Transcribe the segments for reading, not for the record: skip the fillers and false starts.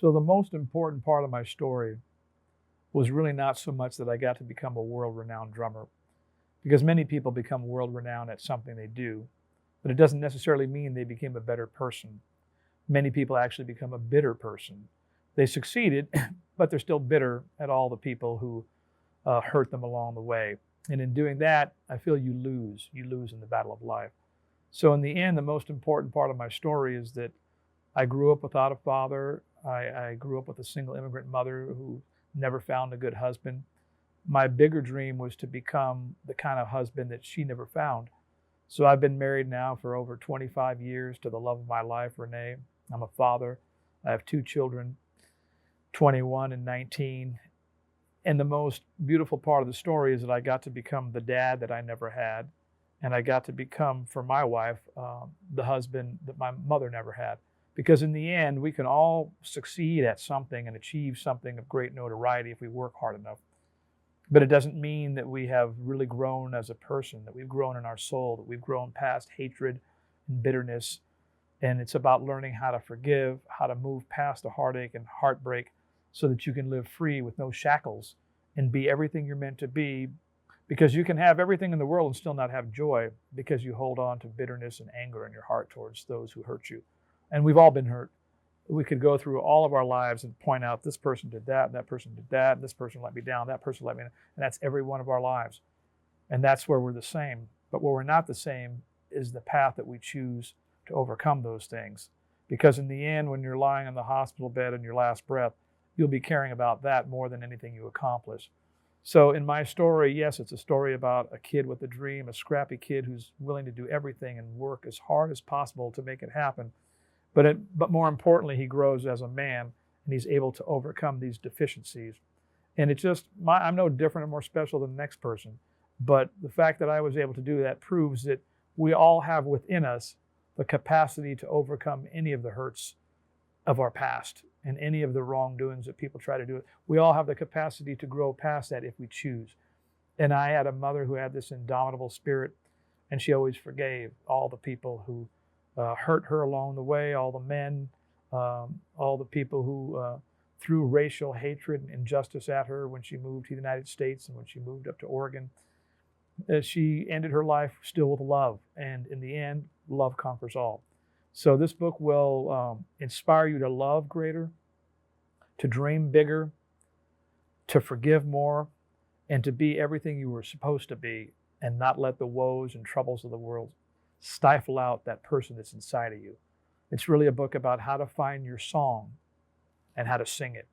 So the most important part of my story was really not so much that I got to become a world-renowned drummer, because many people become world-renowned at something they do, but it doesn't necessarily mean they became a better person. Many people actually become a bitter person. They succeeded, but they're still bitter at all the people who hurt them along the way. And in doing that, I feel you lose. You lose in the battle of life. So in the end, the most important part of my story is that I grew up without a father. I grew up with a single immigrant mother who never found a good husband. My bigger dream was to become the kind of husband that she never found. So I've been married now for over 25 years to the love of my life, Renee. I'm a father. I have two children, 21 and 19. And the most beautiful part of the story is that I got to become the dad that I never had. And I got to become, for my wife, the husband that my mother never had. Because in the end, we can all succeed at something and achieve something of great notoriety if we work hard enough. But it doesn't mean that we have really grown as a person, that we've grown in our soul, that we've grown past hatred and bitterness. And it's about learning how to forgive, how to move past the heartache and heartbreak so that you can live free with no shackles and be everything you're meant to be. Because you can have everything in the world and still not have joy because you hold on to bitterness and anger in your heart towards those who hurt you. And we've all been hurt. We could go through all of our lives and point out this person did that, that person did that, and this person let me down, that person let me down. And that's every one of our lives. And that's where we're the same. But where we're not the same is the path that we choose to overcome those things. Because in the end, when you're lying in the hospital bed in your last breath, you'll be caring about that more than anything you accomplish. So in my story, yes, it's a story about a kid with a dream, a scrappy kid who's willing to do everything and work as hard as possible to make it happen. But more importantly, he grows as a man and he's able to overcome these deficiencies. And it's just, I'm no different or more special than the next person. But the fact that I was able to do that proves that we all have within us the capacity to overcome any of the hurts of our past and any of the wrongdoings that people try to do. We all have the capacity to grow past that if we choose. And I had a mother who had this indomitable spirit, and she always forgave all the people who hurt her along the way, all the men, all the people who threw racial hatred and injustice at her when she moved to the United States and when she moved up to Oregon. She ended her life still with love, and in the end, love conquers all. So this book will inspire you to love greater, to dream bigger, to forgive more, and to be everything you were supposed to be, and not let the woes and troubles of the world stifle out that person that's inside of you. It's really a book about how to find your song and how to sing it.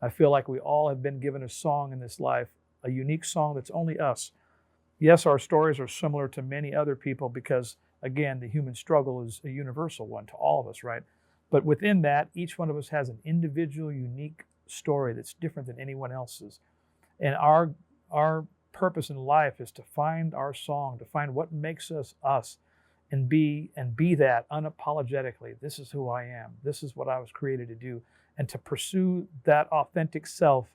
I feel like we all have been given a song in this life, a unique song that's only us. Yes, our stories are similar to many other people because, again, the human struggle is a universal one to all of us, right? But within that, each one of us has an individual, unique story that's different than anyone else's. And our purpose in life is to find our song, to find what makes us us, and be that unapologetically. This is who I am. This is what I was created to do. And to pursue that authentic self.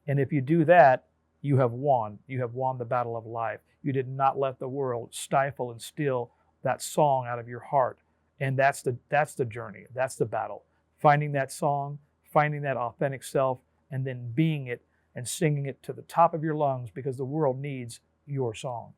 And if you do that, you have won. You have won the battle of life. You did not let the world stifle and steal that song out of your heart. And that's the journey. That's the battle. Finding that song, finding that authentic self, and then being it and singing it to the top of your lungs because the world needs your song.